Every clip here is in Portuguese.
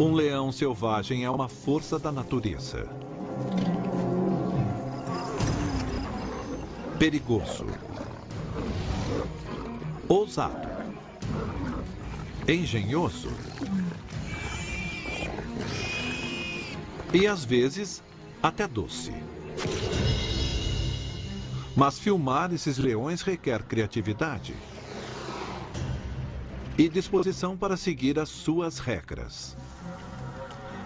Um leão selvagem é uma força da natureza. Perigoso. Ousado. Engenhoso. E às vezes, até doce. Mas filmar esses leões requer criatividade e disposição para seguir as suas regras.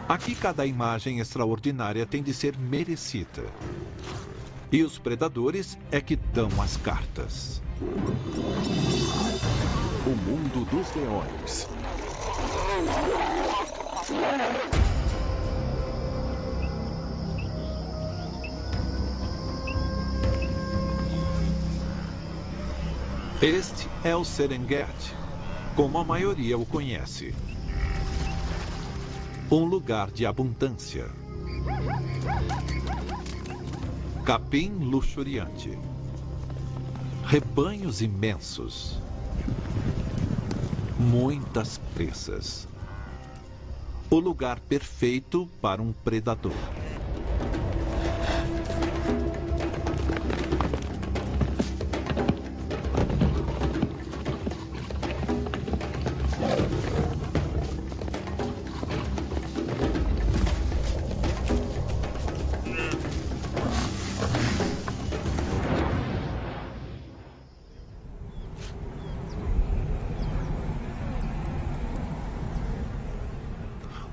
Aqui cada imagem extraordinária tem de ser merecida. E os predadores é que dão as cartas. O mundo dos leões. Este é o Serengeti, como a maioria o conhece. Um lugar de abundância. Capim luxuriante. Rebanhos imensos. Muitas presas. O lugar perfeito para um predador.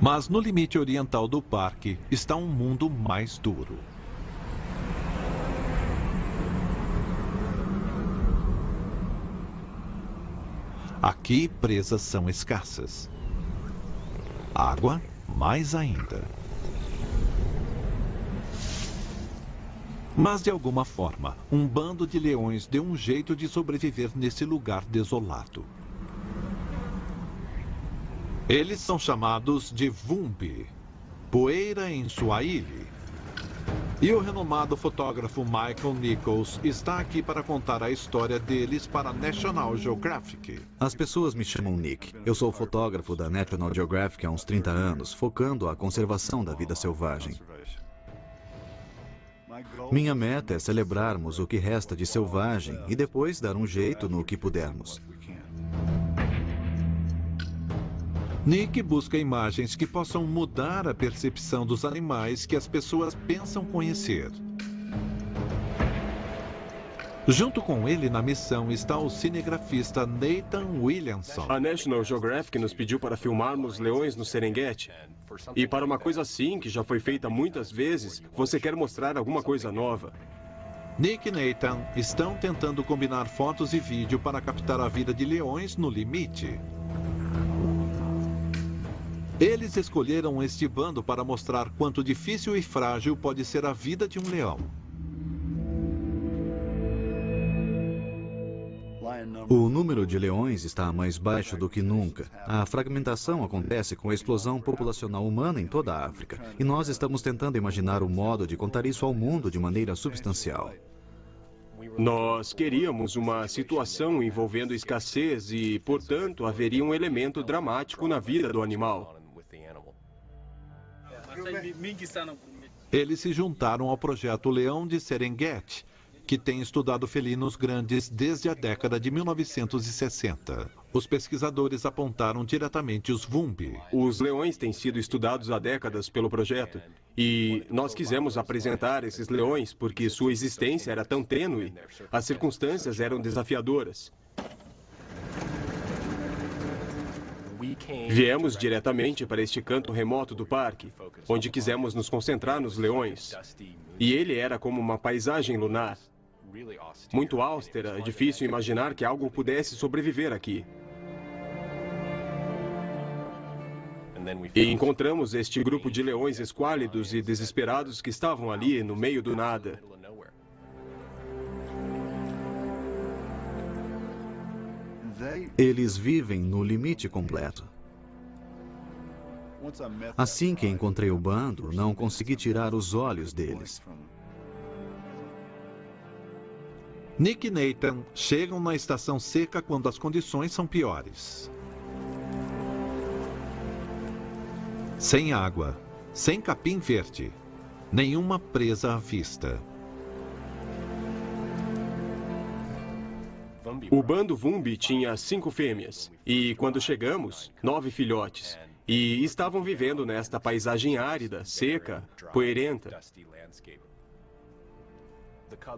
Mas no limite oriental do parque está um mundo mais duro. Aqui presas são escassas. Água, mais ainda. Mas de alguma forma, um bando de leões deu um jeito de sobreviver nesse lugar desolado. Eles são chamados de Vumbi, poeira em Swahili. E o renomado fotógrafo Michael Nichols está aqui para contar a história deles para a National Geographic. As pessoas me chamam Nick. Eu sou fotógrafo da National Geographic há uns 30 anos, focando a conservação da vida selvagem. Minha meta é celebrarmos o que resta de selvagem e depois dar um jeito no que pudermos. Nick busca imagens que possam mudar a percepção dos animais que as pessoas pensam conhecer. Junto com ele na missão está o cinegrafista Nathan Williamson. A National Geographic nos pediu para filmarmos leões no Serengeti. E para uma coisa assim, que já foi feita muitas vezes, você quer mostrar alguma coisa nova. Nick e Nathan estão tentando combinar fotos e vídeo para captar a vida de leões no limite. Eles escolheram este bando para mostrar quanto difícil e frágil pode ser a vida de um leão. O número de leões está mais baixo do que nunca. A fragmentação acontece com a explosão populacional humana em toda a África. E nós estamos tentando imaginar o modo de contar isso ao mundo de maneira substancial. Nós queríamos uma situação envolvendo escassez e, portanto, haveria um elemento dramático na vida do animal. Eles se juntaram ao projeto Leão de Serengeti, que tem estudado felinos grandes desde a década de 1960. Os pesquisadores apontaram diretamente os Vumbi. Os leões têm sido estudados há décadas pelo projeto. E nós quisemos apresentar esses leões porque sua existência era tão tênue. As circunstâncias eram desafiadoras. Viemos diretamente para este canto remoto do parque, onde quisemos nos concentrar nos leões. E ele era como uma paisagem lunar. Muito austera, difícil imaginar que algo pudesse sobreviver aqui. E encontramos este grupo de leões esquálidos e desesperados que estavam ali no meio do nada. Eles vivem no limite completo. Assim que encontrei o bando, não consegui tirar os olhos deles. Nick e Nathan chegam na estação seca quando as condições são piores. Sem água, sem capim verde, nenhuma presa à vista. O bando Vumbi tinha 5 fêmeas e, quando chegamos, 9 filhotes. E estavam vivendo nesta paisagem árida, seca, poeirenta.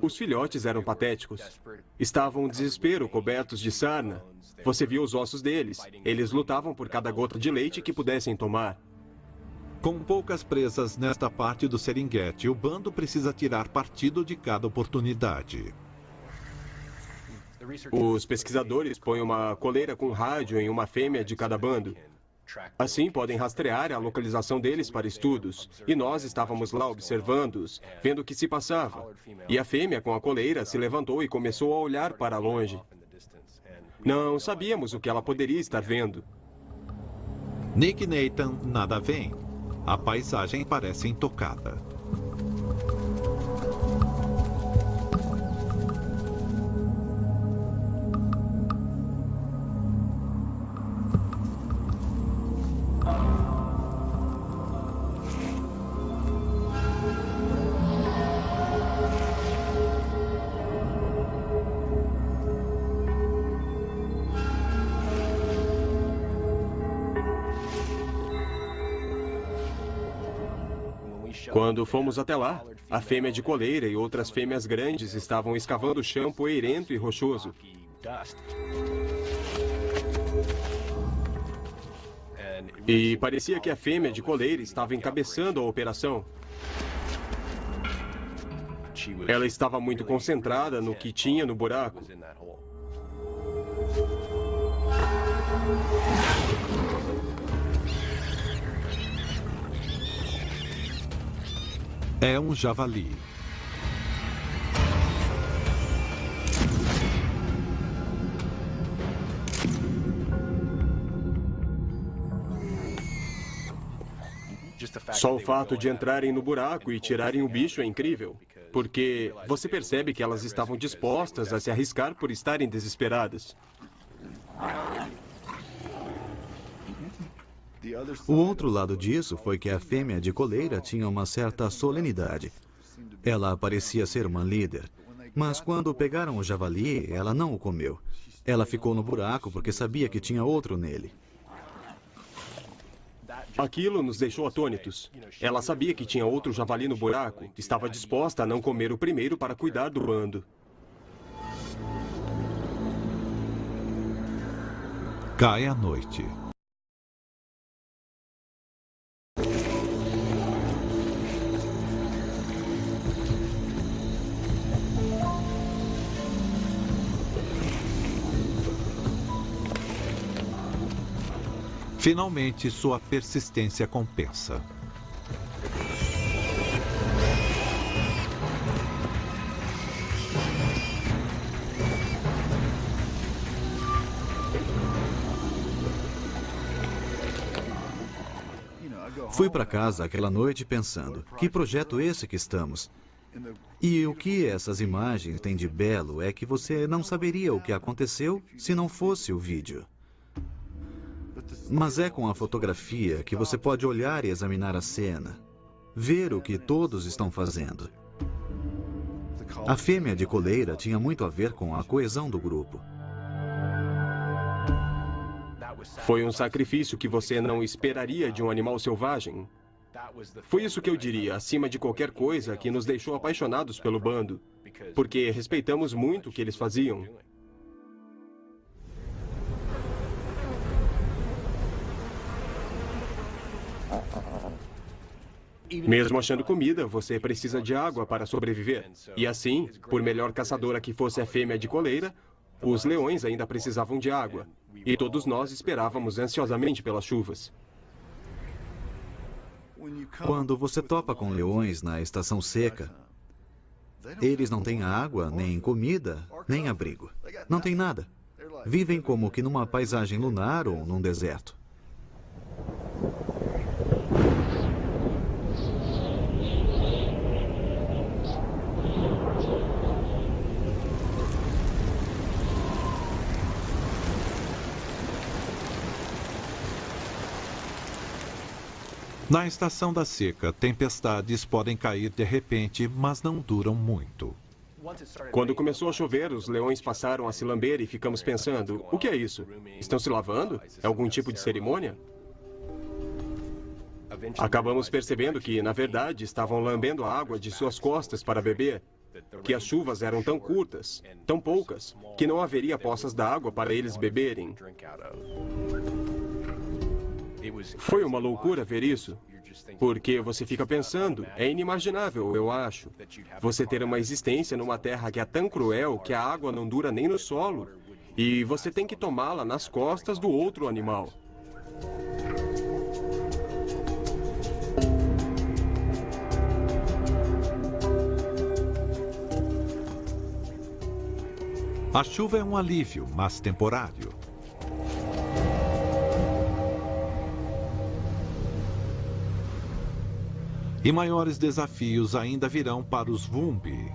Os filhotes eram patéticos. Estavam em desespero, cobertos de sarna. Você viu os ossos deles. Eles lutavam por cada gota de leite que pudessem tomar. Com poucas presas nesta parte do Serengeti, o bando precisa tirar partido de cada oportunidade. Os pesquisadores põem uma coleira com rádio em uma fêmea de cada bando. Assim, podem rastrear a localização deles para estudos. E nós estávamos lá observando-os, vendo o que se passava. E a fêmea com a coleira se levantou e começou a olhar para longe. Não sabíamos o que ela poderia estar vendo. Nick e Nathan nada veem. A paisagem parece intocada. Quando fomos até lá, a fêmea de coleira e outras fêmeas grandes estavam escavando o chão poeirento e rochoso. E parecia que a fêmea de coleira estava encabeçando a operação. Ela estava muito concentrada no que tinha no buraco. É um javali. Só o fato de entrarem no buraco e tirarem o bicho é incrível, porque você percebe que elas estavam dispostas a se arriscar por estarem desesperadas. O outro lado disso foi que a fêmea de coleira tinha uma certa solenidade. Ela parecia ser uma líder, mas quando pegaram o javali, ela não o comeu. Ela ficou no buraco porque sabia que tinha outro nele. Aquilo nos deixou atônitos. Ela sabia que tinha outro javali no buraco, estava disposta a não comer o primeiro para cuidar do bando. Cai a noite. Finalmente, sua persistência compensa. Fui para casa aquela noite pensando, que projeto esse que estamos? E o que essas imagens têm de belo é que você não saberia o que aconteceu se não fosse o vídeo. Mas é com a fotografia que você pode olhar e examinar a cena, ver o que todos estão fazendo. A fêmea de coleira tinha muito a ver com a coesão do grupo. Foi um sacrifício que você não esperaria de um animal selvagem. Foi isso que eu diria, acima de qualquer coisa, que nos deixou apaixonados pelo bando, porque respeitamos muito o que eles faziam. Mesmo achando comida, você precisa de água para sobreviver. E assim, por melhor caçadora que fosse a fêmea de coleira, os leões ainda precisavam de água. E todos nós esperávamos ansiosamente pelas chuvas. Quando você topa com leões na estação seca, eles não têm água, nem comida, nem abrigo. Não têm nada. Vivem como que numa paisagem lunar ou num deserto. Na estação da seca, tempestades podem cair de repente, mas não duram muito. Quando começou a chover, os leões passaram a se lamber e ficamos pensando, o que é isso? Estão se lavando? É algum tipo de cerimônia? Acabamos percebendo que, na verdade, estavam lambendo a água de suas costas para beber, que as chuvas eram tão curtas, tão poucas, que não haveria poças d'água para eles beberem. Foi uma loucura ver isso, porque você fica pensando, é inimaginável, eu acho, você ter uma existência numa terra que é tão cruel que a água não dura nem no solo, e você tem que tomá-la nas costas do outro animal. A chuva é um alívio, mas temporário. E maiores desafios ainda virão para os Wumbi.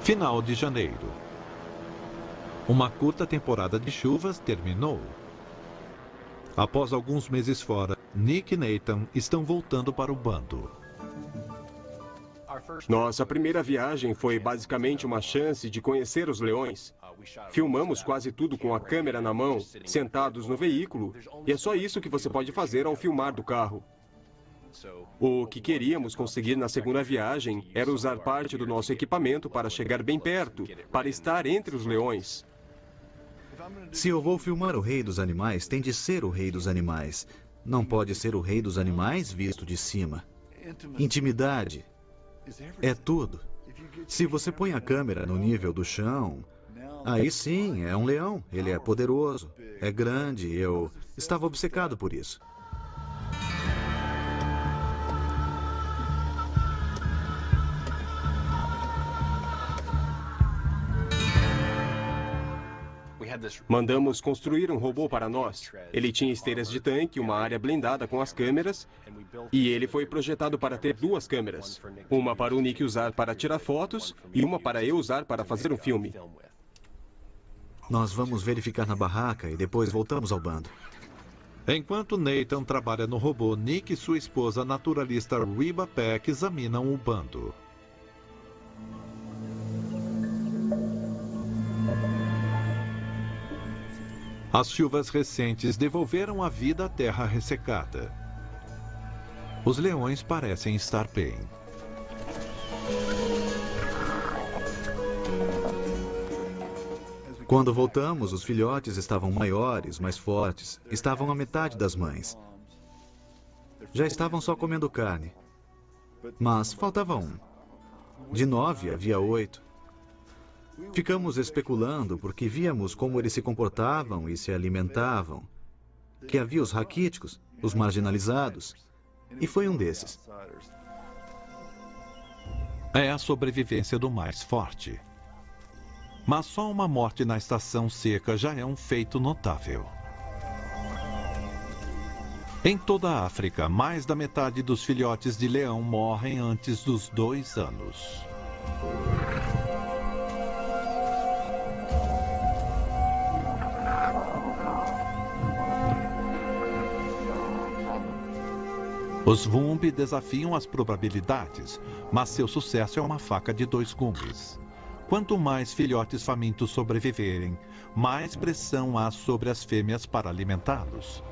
Final de janeiro. Uma curta temporada de chuvas terminou. Após alguns meses fora, Nick e Nathan estão voltando para o bando. Nossa primeira viagem foi basicamente uma chance de conhecer os leões. Filmamos quase tudo com a câmera na mão, sentados no veículo, e é só isso que você pode fazer ao filmar do carro. O que queríamos conseguir na segunda viagem era usar parte do nosso equipamento para chegar bem perto, para estar entre os leões. Se eu vou filmar o rei dos animais, tem de ser o rei dos animais. Não pode ser o rei dos animais visto de cima. Intimidade é tudo. Se você põe a câmera no nível do chão, aí sim, é um leão. Ele é poderoso, é grande. Eu estava obcecado por isso. Mandamos construir um robô para nós. Ele tinha esteiras de tanque, uma área blindada com as câmeras, e ele foi projetado para ter duas câmeras. Uma para o Nick usar para tirar fotos e uma para eu usar para fazer um filme. Nós vamos verificar na barraca e depois voltamos ao bando. Enquanto Nathan trabalha no robô, Nick e sua esposa naturalista Reba Peck examinam o bando. As chuvas recentes devolveram a vida à terra ressecada. Os leões parecem estar bem. Quando voltamos, os filhotes estavam maiores, mais fortes. Estavam à metade das mães. Já estavam só comendo carne. Mas faltava um. De 9, havia 8. Ficamos especulando porque víamos como eles se comportavam e se alimentavam. Que havia os raquíticos, os marginalizados. E foi um desses. É a sobrevivência do mais forte. Mas só uma morte na estação seca já é um feito notável. Em toda a África, mais da metade dos filhotes de leão morrem antes dos 2 anos. Os Wumbi desafiam as probabilidades, mas seu sucesso é uma faca de 2 gumes. Quanto mais filhotes famintos sobreviverem, mais pressão há sobre as fêmeas para alimentá-los.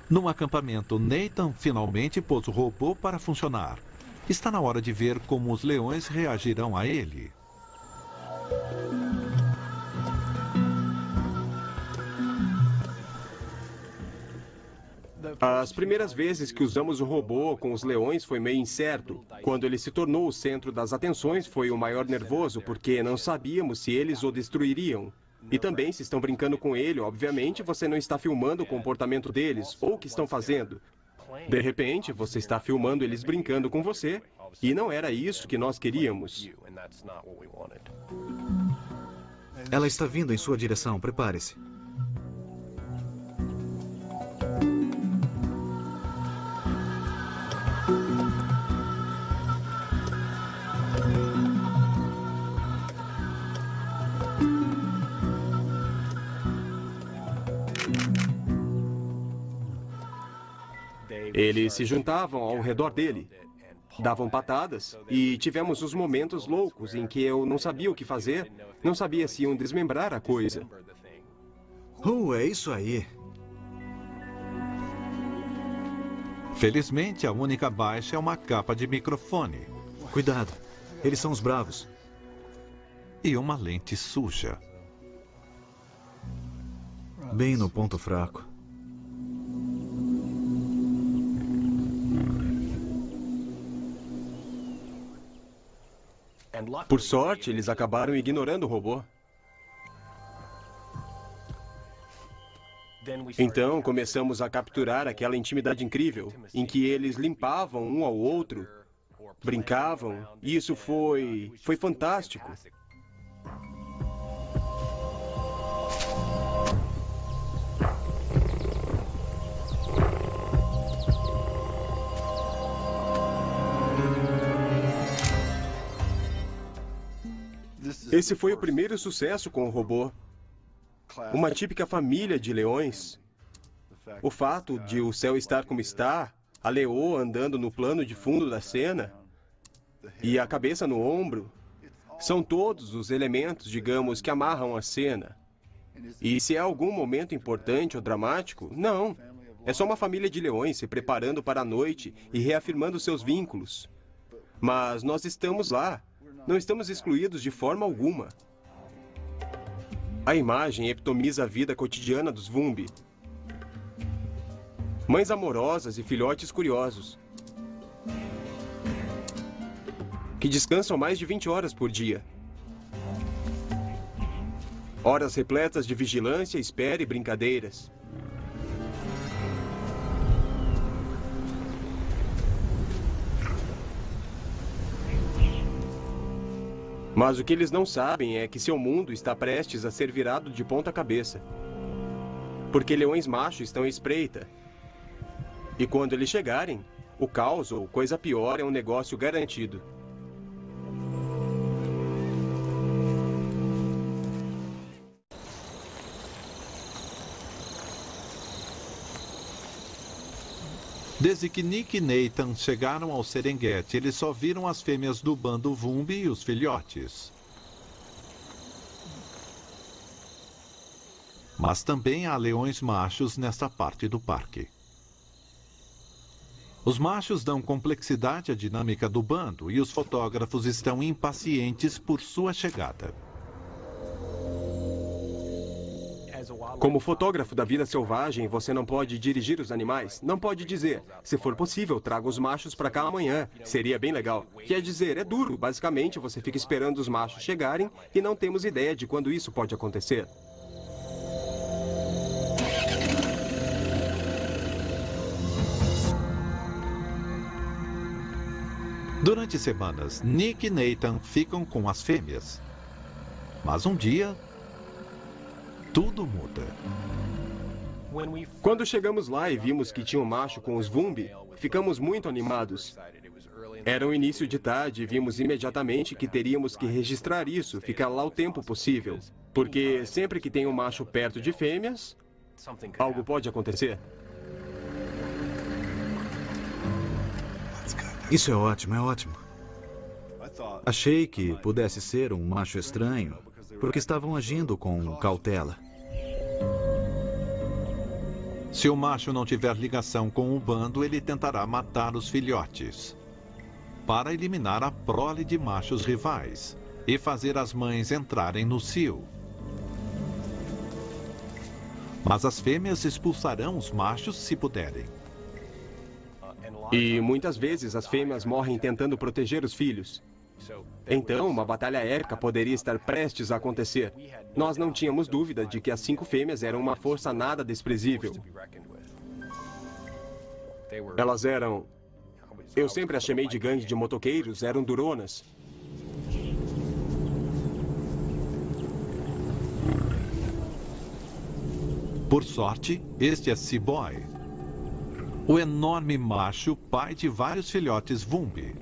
Num acampamento, Nathan finalmente pôs o robô para funcionar. Está na hora de ver como os leões reagirão a ele. As primeiras vezes que usamos o robô com os leões foi meio incerto. Quando ele se tornou o centro das atenções, foi o maior nervoso, porque não sabíamos se eles o destruiriam. E também, se estão brincando com ele, obviamente você não está filmando o comportamento deles ou o que estão fazendo. De repente, você está filmando eles brincando com você, e não era isso que nós queríamos. Ela está vindo em sua direção, prepare-se. Eles se juntavam ao redor dele, davam patadas e tivemos os momentos loucos em que eu não sabia o que fazer, não sabia se iam desmembrar a coisa. É isso aí. Felizmente, a única baixa é uma capa de microfone. Cuidado, eles são os bravos. E uma lente suja. Bem no ponto fraco. Por sorte, eles acabaram ignorando o robô. Então, começamos a capturar aquela intimidade incrível, em que eles limpavam um ao outro, brincavam, e isso foi fantástico. Esse foi o primeiro sucesso com o robô. Uma típica família de leões. O fato de o céu estar como está, a leoa andando no plano de fundo da cena e a cabeça no ombro, são todos os elementos, digamos, que amarram a cena. E se é algum momento importante ou dramático, não. É só uma família de leões se preparando para a noite e reafirmando seus vínculos. Mas nós estamos lá. Não estamos excluídos de forma alguma. A imagem epitomiza a vida cotidiana dos Vumbi. Mães amorosas e filhotes curiosos, que descansam mais de 20 horas por dia. Horas repletas de vigilância, espera e brincadeiras. Mas o que eles não sabem é que seu mundo está prestes a ser virado de ponta cabeça. Porque leões machos estão à espreita. E quando eles chegarem, o caos ou coisa pior é um negócio garantido. Desde que Nick e Nathan chegaram ao Serengeti, eles só viram as fêmeas do bando Vumbi e os filhotes. Mas também há leões machos nesta parte do parque. Os machos dão complexidade à dinâmica do bando e os fotógrafos estão impacientes por sua chegada. Como fotógrafo da vida selvagem, você não pode dirigir os animais. Não pode dizer, se for possível, traga os machos para cá amanhã. Seria bem legal. Quer dizer, é duro. Basicamente, você fica esperando os machos chegarem e não temos ideia de quando isso pode acontecer. Durante semanas, Nick e Nathan ficam com as fêmeas. Mas um dia, tudo muda. Quando chegamos lá e vimos que tinha um macho com os Vumbi, ficamos muito animados. Era o início de tarde e vimos imediatamente que teríamos que registrar isso, ficar lá o tempo possível. Porque sempre que tem um macho perto de fêmeas, algo pode acontecer. Isso é ótimo, é ótimo. Achei que pudesse ser um macho estranho, porque estavam agindo com cautela. Se o macho não tiver ligação com o bando, ele tentará matar os filhotes, para eliminar a prole de machos rivais e fazer as mães entrarem no cio. Mas as fêmeas expulsarão os machos se puderem. E muitas vezes as fêmeas morrem tentando proteger os filhos. Então, uma batalha épica poderia estar prestes a acontecer. Nós não tínhamos dúvida de que as 5 fêmeas eram uma força nada desprezível. Elas eram... Eu sempre as chamei de gangue de motoqueiros, eram duronas. Por sorte, este é C-Boy, o enorme macho pai de vários filhotes Vumbi.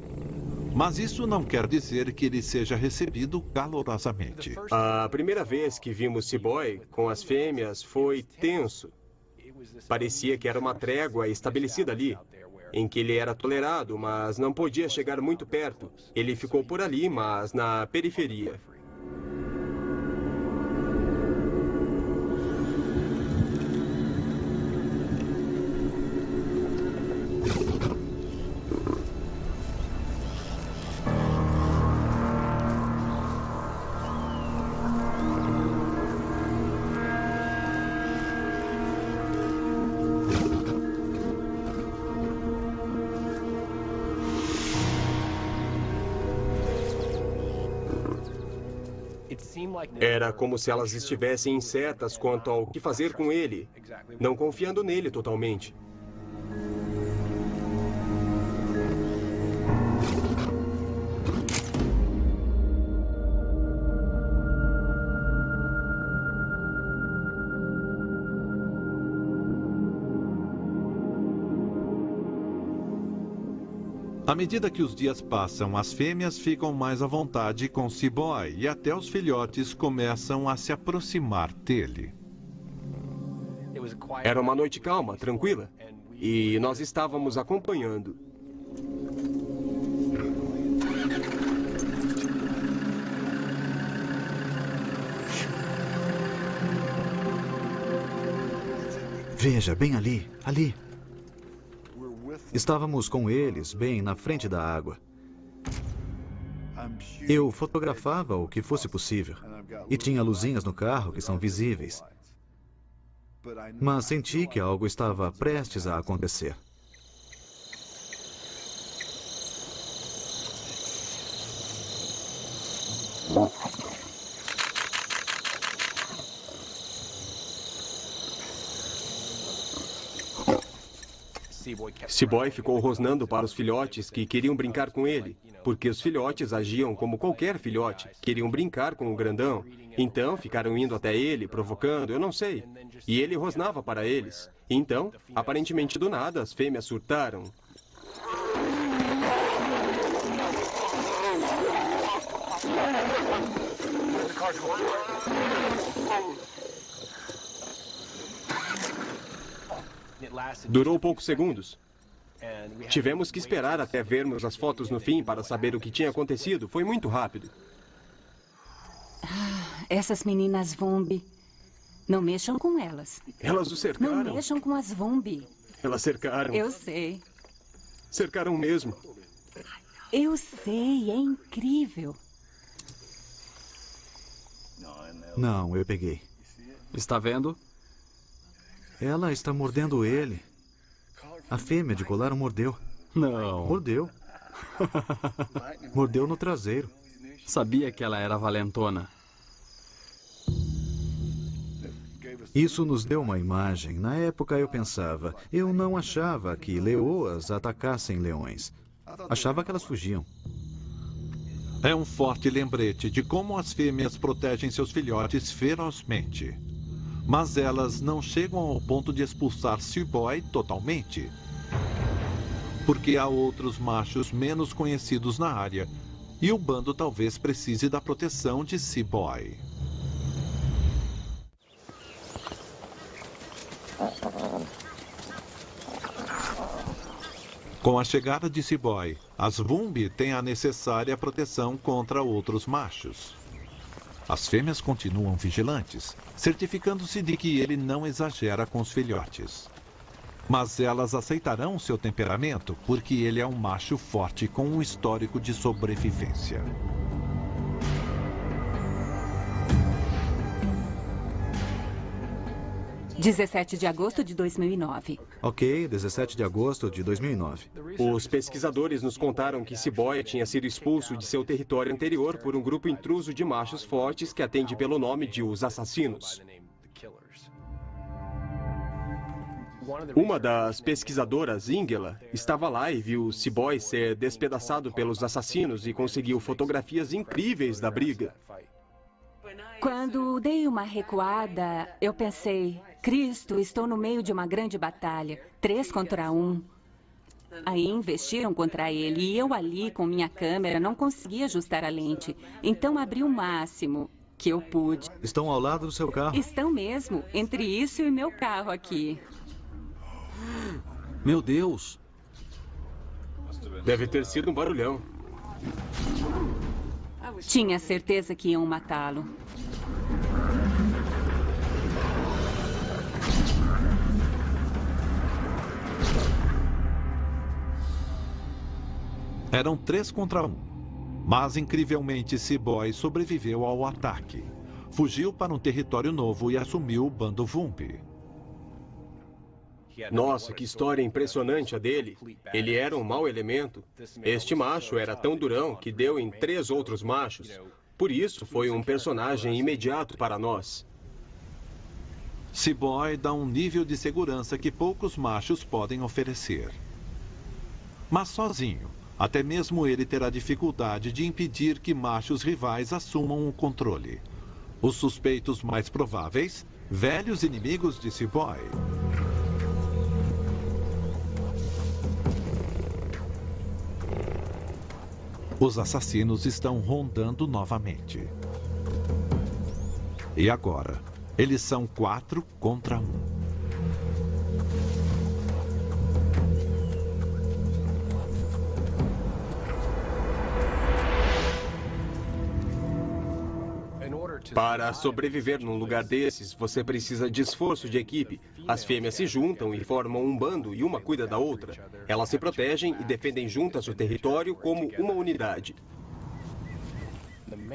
Mas isso não quer dizer que ele seja recebido calorosamente. A primeira vez que vimos C-Boy com as fêmeas foi tenso. Parecia que era uma trégua estabelecida ali, em que ele era tolerado, mas não podia chegar muito perto. Ele ficou por ali, mas na periferia. Era como se elas estivessem incertas quanto ao que fazer com ele, não confiando nele totalmente. À medida que os dias passam, as fêmeas ficam mais à vontade com C-Boy e até os filhotes começam a se aproximar dele. Era uma noite calma, tranquila, e nós estávamos acompanhando. Veja, bem ali, ali. Estávamos com eles bem na frente da água. Eu fotografava o que fosse possível. E tinha luzinhas no carro que são visíveis. Mas senti que algo estava prestes a acontecer. C-Boy ficou rosnando para os filhotes que queriam brincar com ele, porque os filhotes agiam como qualquer filhote, queriam brincar com o grandão. Então ficaram indo até ele, provocando, eu não sei. E ele rosnava para eles. Então, aparentemente do nada, as fêmeas surtaram. Durou poucos segundos. Tivemos que esperar até vermos as fotos no fim para saber o que tinha acontecido. Foi muito rápido. Essas meninas Vumbi. Não mexam com elas. Elas o cercaram. Não mexam com as Vumbi. Elas cercaram. Eu sei. Cercaram mesmo. Eu sei, é incrível. Não, eu peguei. Está vendo? Ela está mordendo ele. A fêmea de colar o mordeu. Não. Mordeu. Mordeu no traseiro. Sabia que ela era valentona. Isso nos deu uma imagem. Na época eu pensava, eu não achava que leoas atacassem leões. Achava que elas fugiam. É um forte lembrete de como as fêmeas protegem seus filhotes ferozmente. Mas elas não chegam ao ponto de expulsar C-Boy totalmente. Porque há outros machos menos conhecidos na área. E o bando talvez precise da proteção de C-Boy. Com a chegada de C-Boy, as Vumbi têm a necessária proteção contra outros machos. As fêmeas continuam vigilantes, certificando-se de que ele não exagera com os filhotes. Mas elas aceitarão seu temperamento porque ele é um macho forte com um histórico de sobrevivência. – 17 de agosto de 2009. Ok, 17 de agosto de 2009. Os pesquisadores nos contaram que C-Boy tinha sido expulso de seu território anterior por um grupo intruso de machos fortes que atende pelo nome de Os Assassinos. Uma das pesquisadoras, Ingela, estava lá e viu C-Boy ser despedaçado pelos assassinos e conseguiu fotografias incríveis da briga. Quando dei uma recuada, eu pensei, Cristo, estou no meio de uma grande batalha, 3 contra 1. Aí investiram contra ele e eu ali com minha câmera não conseguia ajustar a lente. Então abri o máximo que eu pude. Estão ao lado do seu carro? Estão mesmo, entre isso e meu carro aqui. Meu Deus! Deve ter sido um barulhão. Tinha certeza que iam matá-lo. Eram 3 contra 1. Mas, incrivelmente, Seaboy sobreviveu ao ataque. Fugiu para um território novo e assumiu o bando Vumbi. Nossa, que história impressionante a dele. Ele era um mau elemento. Este macho era tão durão que deu em 3 outros machos. Por isso, foi um personagem imediato para nós. Seaboy dá um nível de segurança que poucos machos podem oferecer. Mas sozinho, até mesmo ele terá dificuldade de impedir que machos rivais assumam o controle. Os suspeitos mais prováveis, velhos inimigos de Seaboy. Os assassinos estão rondando novamente. E agora, eles são 4 contra 1. Para sobreviver num lugar desses, você precisa de esforço de equipe. As fêmeas se juntam e formam um bando e uma cuida da outra. Elas se protegem e defendem juntas o território como uma unidade.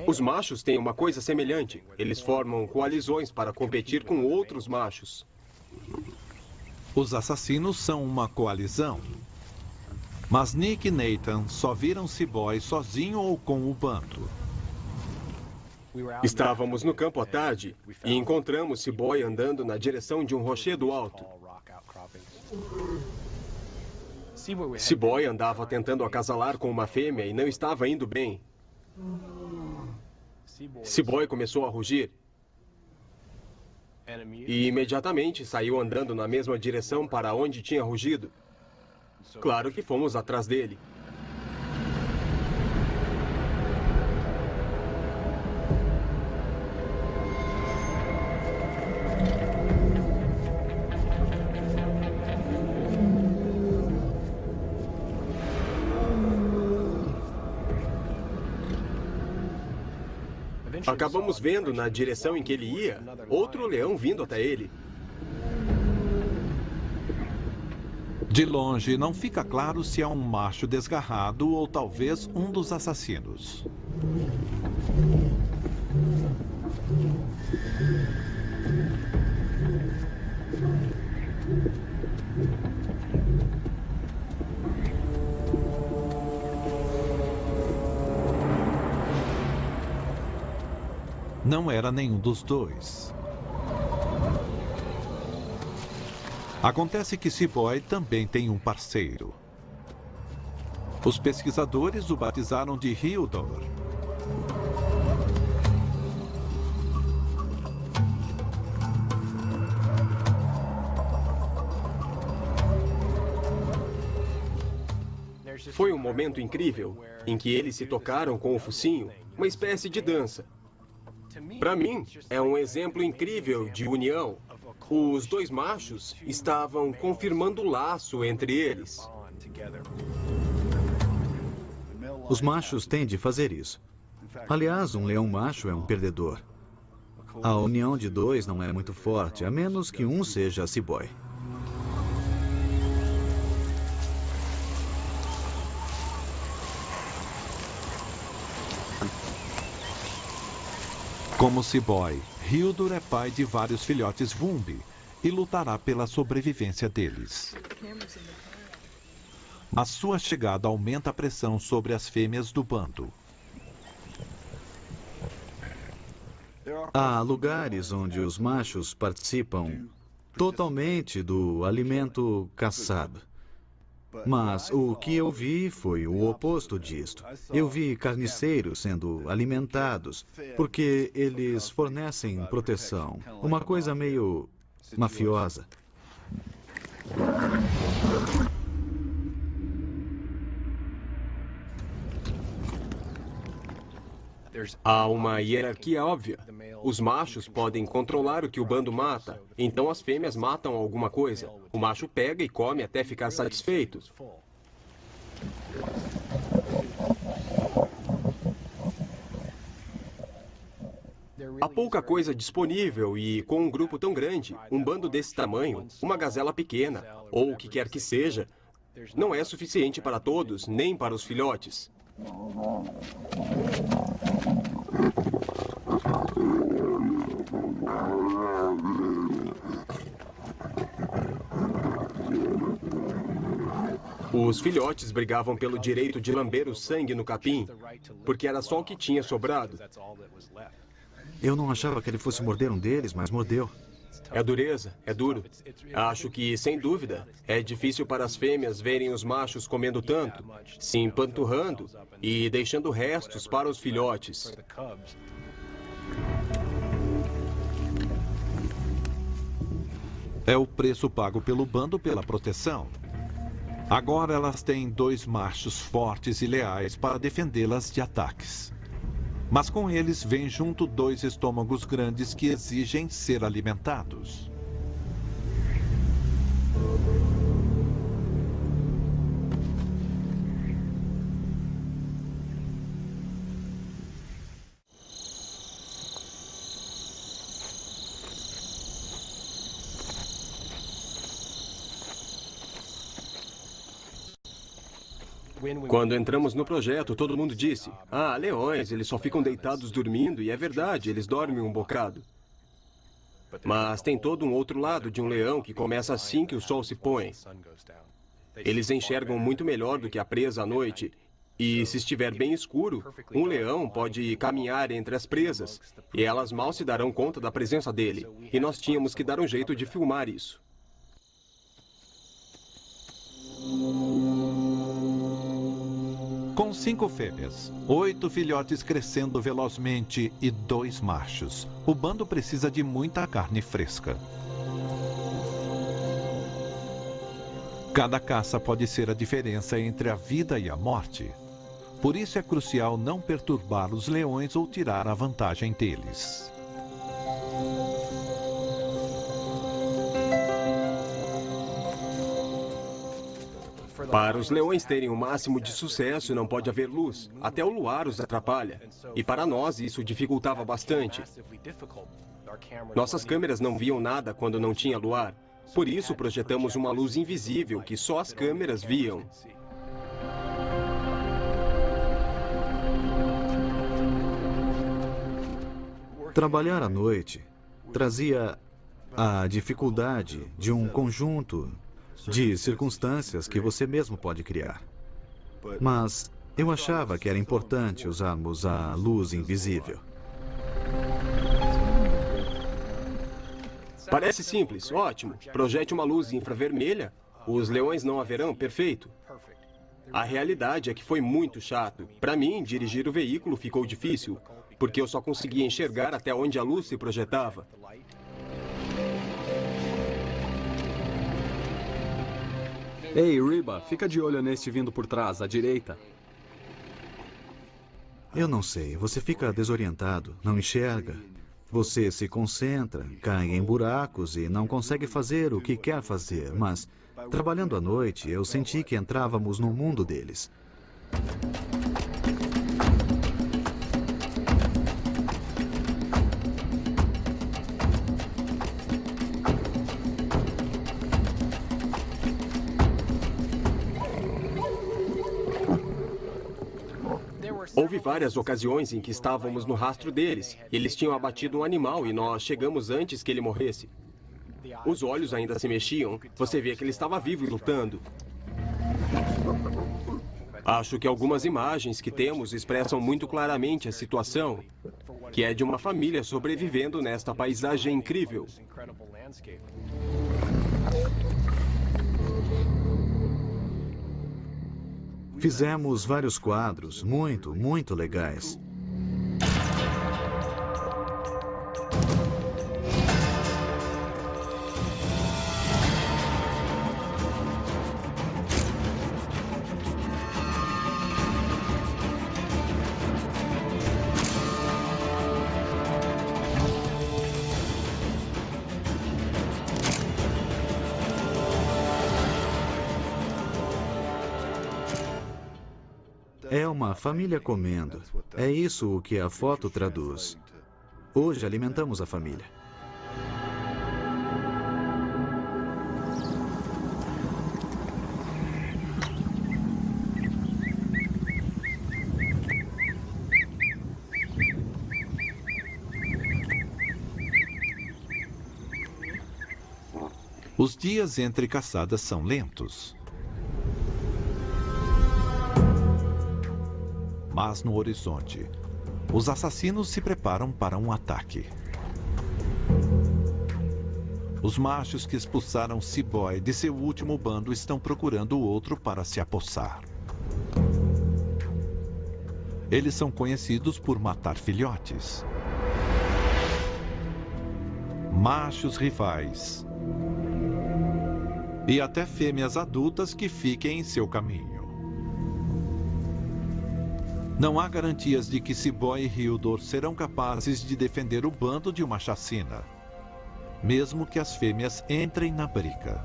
Os machos têm uma coisa semelhante. Eles formam coalizões para competir com outros machos. Os assassinos são uma coalizão. Mas Nick e Nathan só viram Seaboy sozinho ou com o bando. Estávamos no campo à tarde e encontramos Seaboy andando na direção de um rochedo alto. Seaboy andava tentando acasalar com uma fêmea e não estava indo bem. Seaboy começou a rugir e imediatamente saiu andando na mesma direção para onde tinha rugido. Claro que fomos atrás dele. Acabamos vendo, na direção em que ele ia, outro leão vindo até ele. De longe, não fica claro se é um macho desgarrado ou talvez um dos assassinos. Não era nenhum dos dois. Acontece que Seaboy também tem um parceiro. Os pesquisadores o batizaram de Hildor. Foi um momento incrível em que eles se tocaram com o focinho, uma espécie de dança. Para mim, é um exemplo incrível de união. Os 2 machos estavam confirmando o laço entre eles. Os machos têm de fazer isso. Aliás, um leão macho é um perdedor. A união de 2 não é muito forte, a menos que um seja Seaboy. Como Seaboy, Hildor é pai de vários filhotes Vumbi e lutará pela sobrevivência deles. Mas sua chegada aumenta a pressão sobre as fêmeas do bando. Há lugares onde os machos participam totalmente do alimento caçado. Mas o que eu vi foi o oposto disto. Eu vi carniceiros sendo alimentados porque eles fornecem proteção. Uma coisa meio mafiosa. Há uma hierarquia óbvia. Os machos podem controlar o que o bando mata, então as fêmeas matam alguma coisa. O macho pega e come até ficar satisfeito. Há pouca coisa disponível e, com um grupo tão grande, um bando desse tamanho, uma gazela pequena, ou o que quer que seja, não é suficiente para todos, nem para os filhotes. Os filhotes brigavam pelo direito de lamber o sangue no capim, porque era só o que tinha sobrado. Eu não achava que ele fosse morder um deles, mas mordeu. É dureza, é duro. Acho que, sem dúvida, é difícil para as fêmeas verem os machos comendo tanto, se empanturrando e deixando restos para os filhotes. É o preço pago pelo bando pela proteção. Agora elas têm 2 machos fortes e leais para defendê-las de ataques. Mas com eles vem junto 2 estômagos grandes que exigem ser alimentados. Quando entramos no projeto, todo mundo disse: "Ah, leões, eles só ficam deitados dormindo", e é verdade, eles dormem um bocado. Mas tem todo um outro lado de um leão que começa assim que o sol se põe. Eles enxergam muito melhor do que a presa à noite. E se estiver bem escuro, um leão pode caminhar entre as presas, e elas mal se darão conta da presença dele. E nós tínhamos que dar um jeito de filmar isso. Com 5 fêmeas, 8 filhotes crescendo velozmente e 2 machos, o bando precisa de muita carne fresca. Cada caça pode ser a diferença entre a vida e a morte. Por isso é crucial não perturbar os leões ou tirar a vantagem deles. Para os leões terem o máximo de sucesso, não pode haver luz. Até o luar os atrapalha. E para nós, isso dificultava bastante. Nossas câmeras não viam nada quando não tinha luar. Por isso, projetamos uma luz invisível que só as câmeras viam. Trabalhar à noite trazia a dificuldade de um conjunto de circunstâncias que você mesmo pode criar. Mas eu achava que era importante usarmos a luz invisível. Parece simples, ótimo. Projete uma luz infravermelha, os leões não a verão, perfeito. A realidade é que foi muito chato. Para mim, dirigir o veículo ficou difícil, porque eu só conseguia enxergar até onde a luz se projetava. Ei, Reba, fica de olho neste vindo por trás, à direita. Eu não sei, você fica desorientado, não enxerga. Você se concentra, cai em buracos e não consegue fazer o que quer fazer. Mas, trabalhando à noite, eu senti que entrávamos no mundo deles. Houve várias ocasiões em que estávamos no rastro deles. Eles tinham abatido um animal e nós chegamos antes que ele morresse. Os olhos ainda se mexiam. Você vê que ele estava vivo e lutando. Acho que algumas imagens que temos expressam muito claramente a situação, que é de uma família sobrevivendo nesta paisagem incrível. Fizemos vários quadros muito legais. É uma família comendo. É isso o que a foto traduz. Hoje alimentamos a família. Os dias entre caçadas são lentos. Mas no horizonte, os assassinos se preparam para um ataque. Os machos que expulsaram C-Boy de seu último bando estão procurando outro para se apossar. Eles são conhecidos por matar filhotes. Machos rivais. E até fêmeas adultas que fiquem em seu caminho. Não há garantias de que C-Boy e Hildor serão capazes de defender o bando de uma chacina, mesmo que as fêmeas entrem na briga.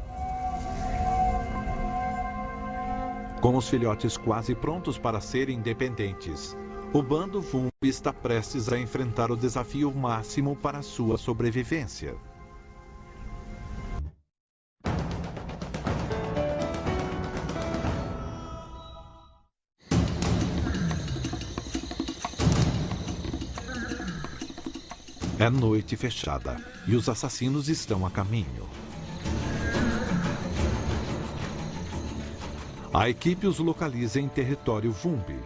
Com os filhotes quase prontos para serem independentes, o bando Vumbi está prestes a enfrentar o desafio máximo para sua sobrevivência. É noite fechada e os assassinos estão a caminho. A equipe os localiza em território Vumbi,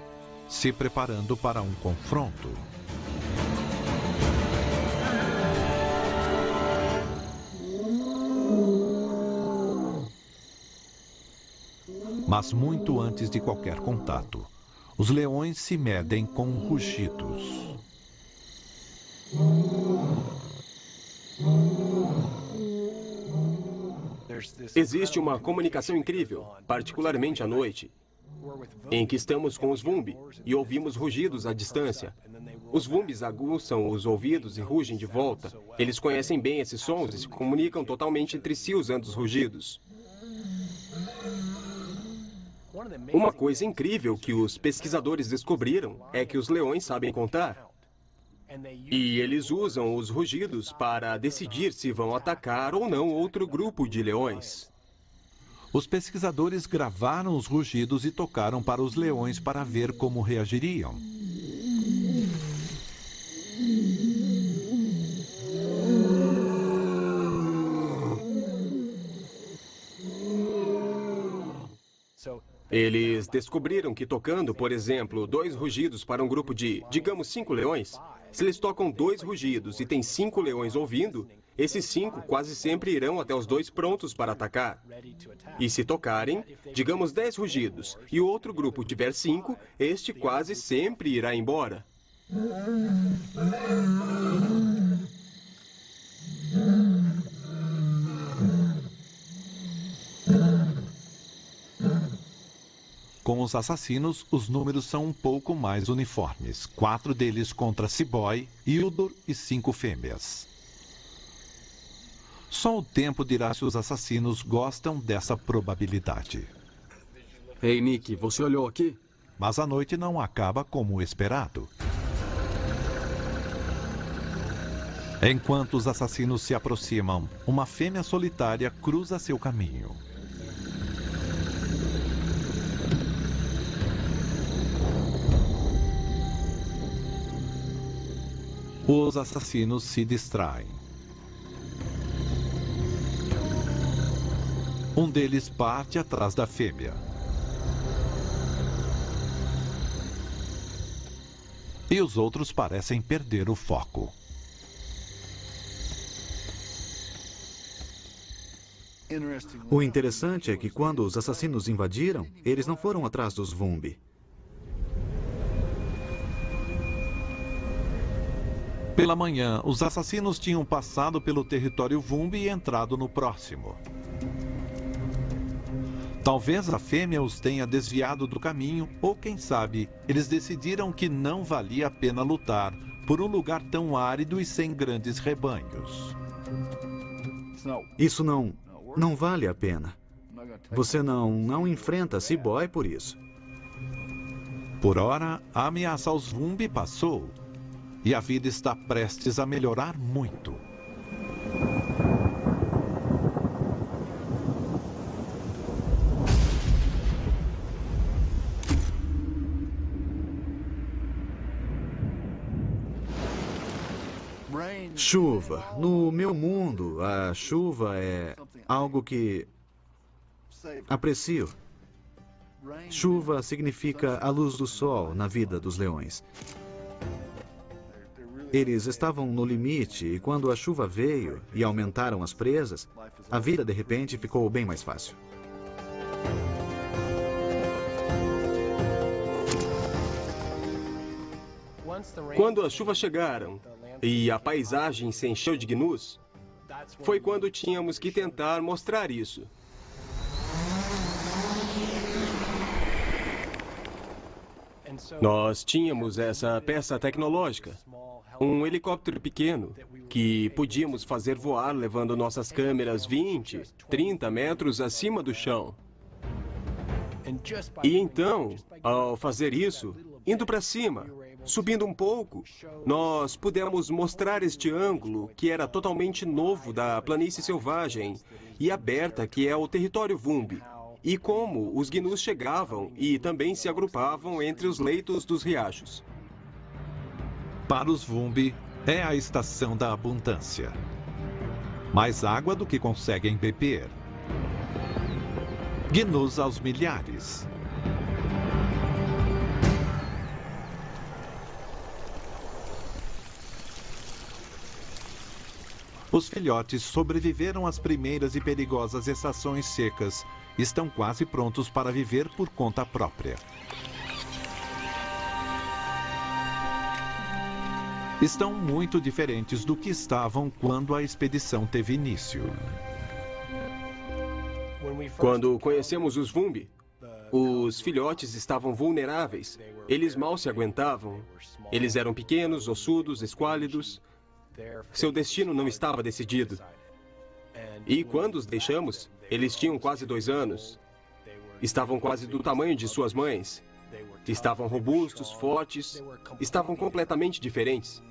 se preparando para um confronto. Mas muito antes de qualquer contato, os leões se medem com rugidos. Existe uma comunicação incrível, particularmente à noite, em que estamos com os Vumbi e ouvimos rugidos à distância. Os Vumbis aguçam os ouvidos e rugem de volta. Eles conhecem bem esses sons e se comunicam totalmente entre si usando os rugidos. Uma coisa incrível que os pesquisadores descobriram é que os leões sabem contar. E eles usam os rugidos para decidir se vão atacar ou não outro grupo de leões. Os pesquisadores gravaram os rugidos e tocaram para os leões para ver como reagiriam. Eles descobriram que tocando, por exemplo, 2 rugidos para um grupo de, digamos, 5 leões, se eles tocam 2 rugidos e tem 5 leões ouvindo, esses 5 quase sempre irão até os 2 prontos para atacar. E se tocarem, digamos, 10 rugidos e o outro grupo tiver 5, este quase sempre irá embora. Com os assassinos, os números são um pouco mais uniformes. 4 deles contra C-Boy, Hildor e 5 fêmeas. Só o tempo dirá se os assassinos gostam dessa probabilidade. Ei, Nick, você olhou aqui? Mas a noite não acaba como esperado. Enquanto os assassinos se aproximam, uma fêmea solitária cruza seu caminho. Os assassinos se distraem. Um deles parte atrás da fêmea. E os outros parecem perder o foco. O interessante é que quando os assassinos invadiram, eles não foram atrás dos Vumbi. Pela manhã, os assassinos tinham passado pelo território Vumbi e entrado no próximo. Talvez a fêmea os tenha desviado do caminho, ou quem sabe, eles decidiram que não valia a pena lutar por um lugar tão árido e sem grandes rebanhos. Isso não vale a pena. Você não enfrenta C-Boy por isso. Por ora, a ameaça aos Vumbi passou e a vida está prestes a melhorar muito. Chuva. No meu mundo, a chuva é algo que aprecio. Chuva significa a luz do sol na vida dos leões. Eles estavam no limite e quando a chuva veio e aumentaram as presas, a vida de repente ficou bem mais fácil. Quando as chuvas chegaram e a paisagem se encheu de gnus, foi quando tínhamos que tentar mostrar isso. Nós tínhamos essa peça tecnológica, um helicóptero pequeno, que podíamos fazer voar levando nossas câmeras 20, 30 metros acima do chão. E então, ao fazer isso, indo para cima, subindo um pouco, nós pudemos mostrar este ângulo que era totalmente novo da planície selvagem e aberta que é o território Vumbi, e como os gnus chegavam e também se agrupavam entre os leitos dos riachos. Para os Vumbi, é a estação da abundância. Mais água do que conseguem beber. Gnus aos milhares. Os filhotes sobreviveram às primeiras e perigosas estações secas. Estão quase prontos para viver por conta própria. Estão muito diferentes do que estavam quando a expedição teve início. Quando conhecemos os Vumbi, os filhotes estavam vulneráveis. Eles mal se aguentavam. Eles eram pequenos, ossudos, esquálidos. Seu destino não estava decidido. E quando os deixamos, eles tinham quase 2 anos. Estavam quase do tamanho de suas mães. Estavam robustos, fortes, estavam completamente diferentes.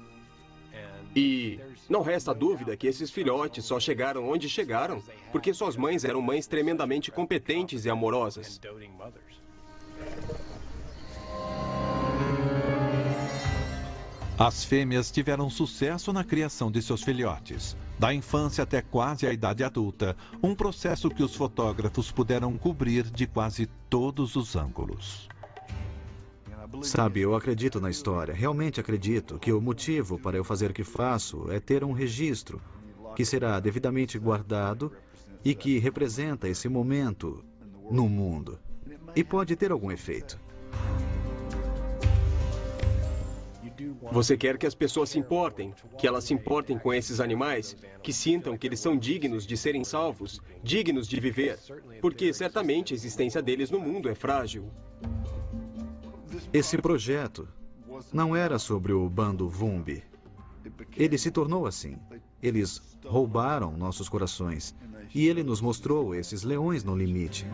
E não resta dúvida que esses filhotes só chegaram onde chegaram porque suas mães eram mães tremendamente competentes e amorosas. As fêmeas tiveram sucesso na criação de seus filhotes, da infância até quase a idade adulta, um processo que os fotógrafos puderam cobrir de quase todos os ângulos. Sabe, eu acredito na história, realmente acredito que o motivo para eu fazer o que faço é ter um registro que será devidamente guardado e que representa esse momento no mundo. E pode ter algum efeito. Você quer que as pessoas se importem, que elas se importem com esses animais, que sintam que eles são dignos de serem salvos, dignos de viver, porque certamente a existência deles no mundo é frágil. Esse projeto não era sobre o bando Vumbi. Ele se tornou assim. Eles roubaram nossos corações e ele nos mostrou esses leões no limite.